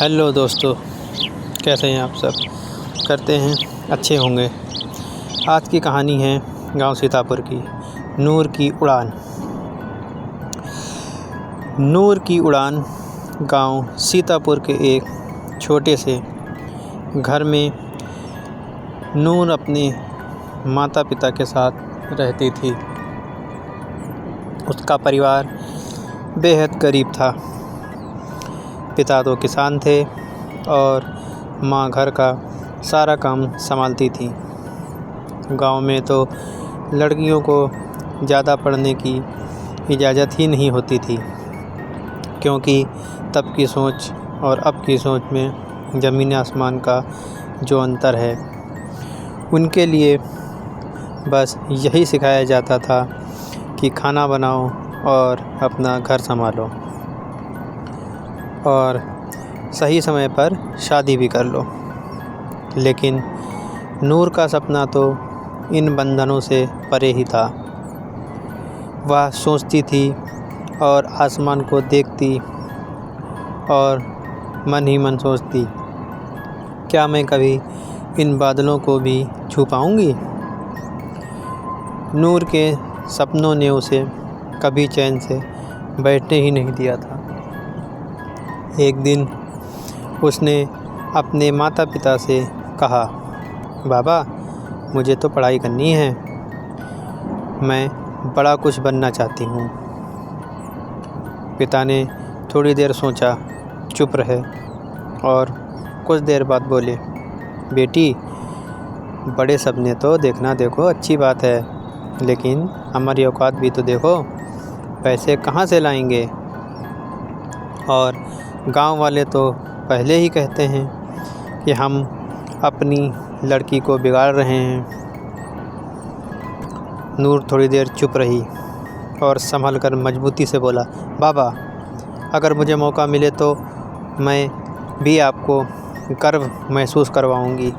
Hello दोस्तों, कैसे हैं आप सब। करते हैं अच्छे होंगे। आज की कहानी है गांव सीतापुर की, नूर की उड़ान। नूर की उड़ान गांव सीतापुर के एक छोटे से घर में नूर अपने माता पिता के साथ रहती थी। उसका परिवार बेहद गरीब था। पिता तो किसान थे और माँ घर का सारा काम संभालती थी। गांव में तो लड़कियों को ज़्यादा पढ़ने की इजाज़त ही नहीं होती थी, क्योंकि तब की सोच और अब की सोच में ज़मीन आसमान का जो अंतर है। उनके लिए बस यही सिखाया जाता था कि खाना बनाओ और अपना घर संभालो और सही समय पर शादी भी कर लो। लेकिन नूर का सपना तो इन बंधनों से परे ही था। वह सोचती थी और आसमान को देखती और मन ही मन सोचती, क्या मैं कभी इन बादलों को भी छू पाऊँगी। नूर के सपनों ने उसे कभी चैन से बैठने ही नहीं दिया था। एक दिन उसने अपने माता पिता से कहा, बाबा, मुझे तो पढ़ाई करनी है, मैं बड़ा कुछ बनना चाहती हूँ। पिता ने थोड़ी देर सोचा, चुप रहे और कुछ देर बाद बोले, बेटी, बड़े सपने तो देखो अच्छी बात है, लेकिन हमारी औकात भी तो देखो, पैसे कहाँ से लाएंगे। और गांव वाले तो पहले ही कहते हैं कि हम अपनी लड़की को बिगाड़ रहे हैं। नूर थोड़ी देर चुप रही और संभल कर मजबूती से बोला, बाबा, अगर मुझे मौका मिले तो मैं भी आपको गर्व महसूस करवाऊंगी।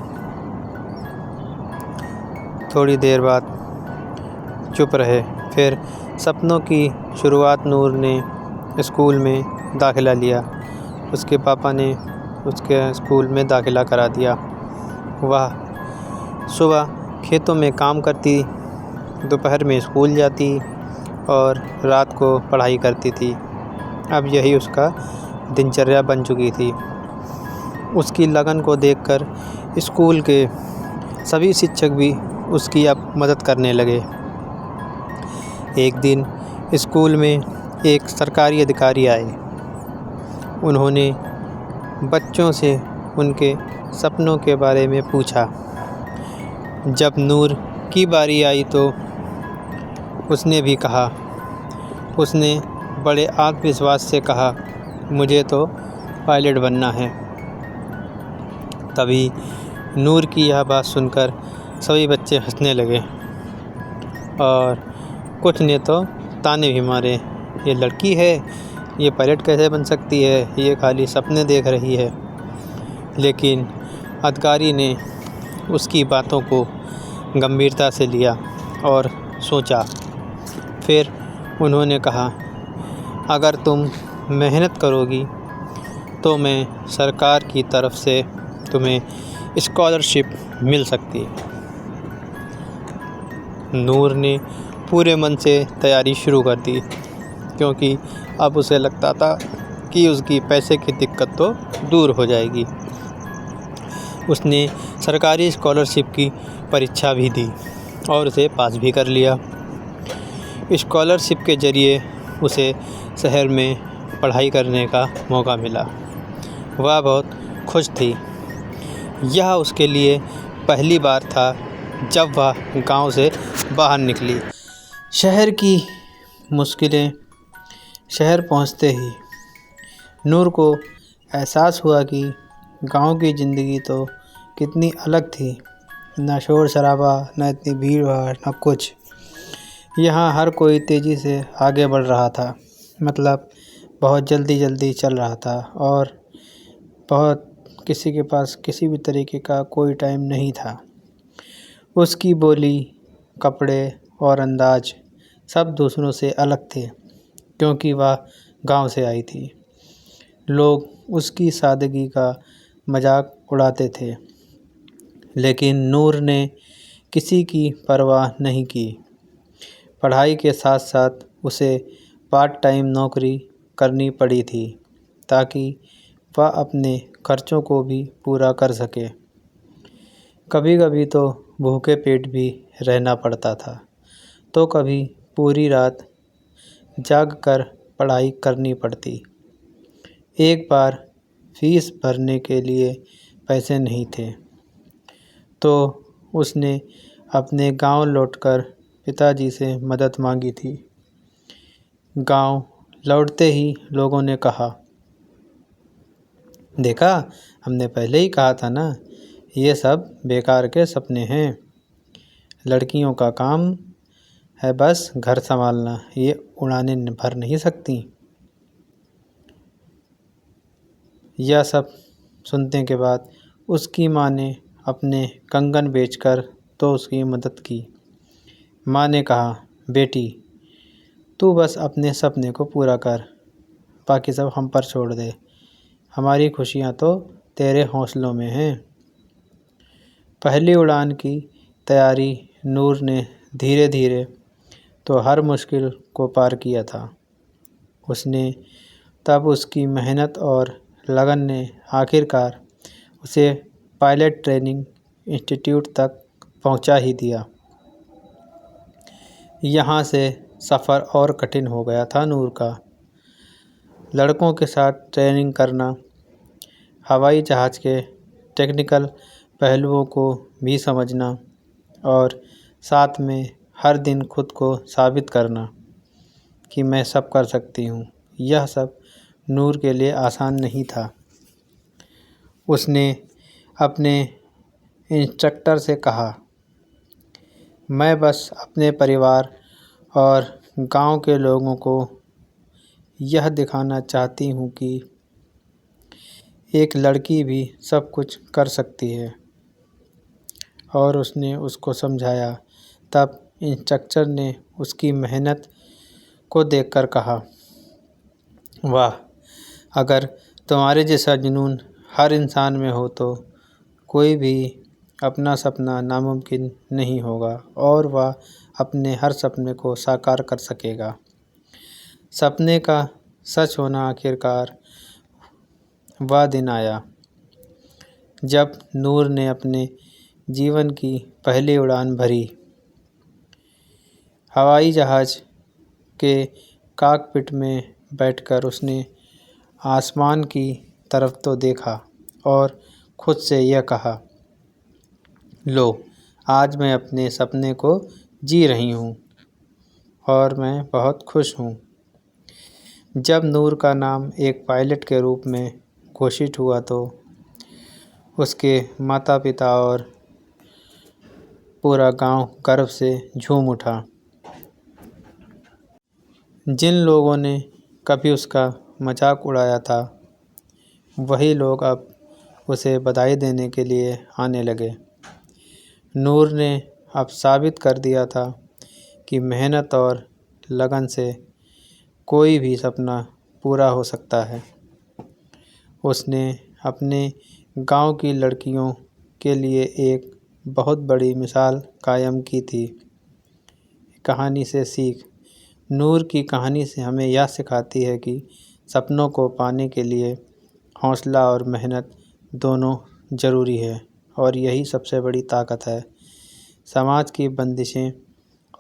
थोड़ी देर बाद चुप रहे। फिर सपनों की शुरुआत नूर ने स्कूल में दाखिला लिया। उसके पापा ने उसके स्कूल में दाखिला करा दिया। वह सुबह खेतों में काम करती, दोपहर में स्कूल जाती और रात को पढ़ाई करती थी। अब यही उसका दिनचर्या बन चुकी थी। उसकी लगन को देखकर स्कूल के सभी शिक्षक भी उसकी अब मदद करने लगे। एक दिन स्कूल में एक सरकारी अधिकारी आए। उन्होंने बच्चों से उनके सपनों के बारे में पूछा। जब नूर की बारी आई तो उसने भी कहा। उसने बड़े आत्मविश्वास से कहा, मुझे तो पायलट बनना है। तभी नूर की यह बात सुनकर सभी बच्चे हंसने लगे और कुछ ने तो ताने भी मारे, ये लड़की है, ये पायलट कैसे बन सकती है, ये खाली सपने देख रही है। लेकिन अधिकारी ने उसकी बातों को गंभीरता से लिया और सोचा। फिर उन्होंने कहा, अगर तुम मेहनत करोगी तो मैं सरकार की तरफ से तुम्हें स्कॉलरशिप मिल सकती है। नूर ने पूरे मन से तैयारी शुरू कर दी, क्योंकि अब उसे लगता था कि उसकी पैसे की दिक्कत तो दूर हो जाएगी। उसने सरकारी स्कॉलरशिप की परीक्षा भी दी और उसे पास भी कर लिया। स्कॉलरशिप के ज़रिए उसे शहर में पढ़ाई करने का मौका मिला। वह बहुत खुश थी। यह उसके लिए पहली बार था जब वह गांव से बाहर निकली। शहर की मुश्किलें। शहर पहुंचते ही नूर को एहसास हुआ कि गांव की ज़िंदगी तो कितनी अलग थी। न शोर शराबा, न इतनी भीड़ भाड़, न कुछ। यहाँ हर कोई तेज़ी से आगे बढ़ रहा था, मतलब बहुत जल्दी चल रहा था और बहुत किसी के पास किसी भी तरीके का कोई टाइम नहीं था। उसकी बोली, कपड़े और अंदाज सब दूसरों से अलग थे, क्योंकि वह गांव से आई थी। लोग उसकी सादगी का मजाक उड़ाते थे, लेकिन नूर ने किसी की परवाह नहीं की। पढ़ाई के साथ साथ उसे पार्ट टाइम नौकरी करनी पड़ी थी ताकि वह अपने खर्चों को भी पूरा कर सके। कभी कभी तो भूखे पेट भी रहना पड़ता था, तो कभी पूरी रात जाग कर पढ़ाई करनी पड़ती। एक बार फीस भरने के लिए पैसे नहीं थे, तो उसने अपने गांव लौटकर पिताजी से मदद मांगी थी। गांव लौटते ही लोगों ने कहा, देखा, हमने पहले ही कहा था ना, ये सब बेकार के सपने हैं। लड़कियों का काम है बस घर संभालना, ये उड़ाने भर नहीं सकती। यह सब सुनने के बाद उसकी माँ ने अपने कंगन बेचकर तो उसकी मदद की। माँ ने कहा, बेटी, तू बस अपने सपने को पूरा कर, बाकी सब हम पर छोड़ दे। हमारी खुशियाँ तो तेरे हौसलों में हैं। पहली उड़ान की तैयारी नूर ने धीरे धीरे तो हर मुश्किल को पार किया था। उसने तब उसकी मेहनत और लगन ने आखिरकार उसे पायलट ट्रेनिंग इंस्टीट्यूट तक पहुंचा ही दिया। यहाँ से सफ़र और कठिन हो गया था नूर का। लड़कों के साथ ट्रेनिंग करना, हवाई जहाज़ के टेक्निकल पहलुओं को भी समझना और साथ में हर दिन खुद को साबित करना कि मैं सब कर सकती हूँ, यह सब नूर के लिए आसान नहीं था। उसने अपने इंस्ट्रक्टर से कहा, मैं बस अपने परिवार और गांव के लोगों को यह दिखाना चाहती हूँ कि एक लड़की भी सब कुछ कर सकती है। और उसने उसको समझाया। तब इंस्ट्रक्टर ने उसकी मेहनत को देखकर कहा, वाह, अगर तुम्हारे जैसा जुनून हर इंसान में हो तो कोई भी अपना सपना नामुमकिन नहीं होगा और वह अपने हर सपने को साकार कर सकेगा। सपने का सच होना आखिरकार वह दिन आया जब नूर ने अपने जीवन की पहली उड़ान भरी। हवाई जहाज़ के कॉकपिट में बैठकर उसने आसमान की तरफ तो देखा और खुद से यह कहा, लो, आज मैं अपने सपने को जी रही हूँ और मैं बहुत खुश हूँ। जब नूर का नाम एक पायलट के रूप में घोषित हुआ तो उसके माता पिता और पूरा गांव गर्व से झूम उठा। जिन लोगों ने कभी उसका मजाक उड़ाया था, वही लोग अब उसे बधाई देने के लिए आने लगे। नूर ने अब साबित कर दिया था कि मेहनत और लगन से कोई भी सपना पूरा हो सकता है। उसने अपने गांव की लड़कियों के लिए एक बहुत बड़ी मिसाल कायम की थी। कहानी से सीख। नूर की कहानी से हमें यह सिखाती है कि सपनों को पाने के लिए हौसला और मेहनत दोनों ज़रूरी है और यही सबसे बड़ी ताकत है। समाज की बंदिशें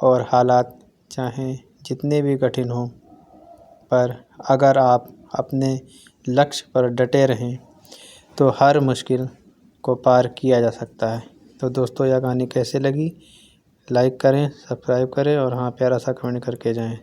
और हालात चाहे जितने भी कठिन हों, पर अगर आप अपने लक्ष्य पर डटे रहें तो हर मुश्किल को पार किया जा सकता है। तो दोस्तों, यह कहानी कैसे लगी, लाइक करें, सब्सक्राइब करें और हाँ, प्यारा सा कमेंट करके जाएं।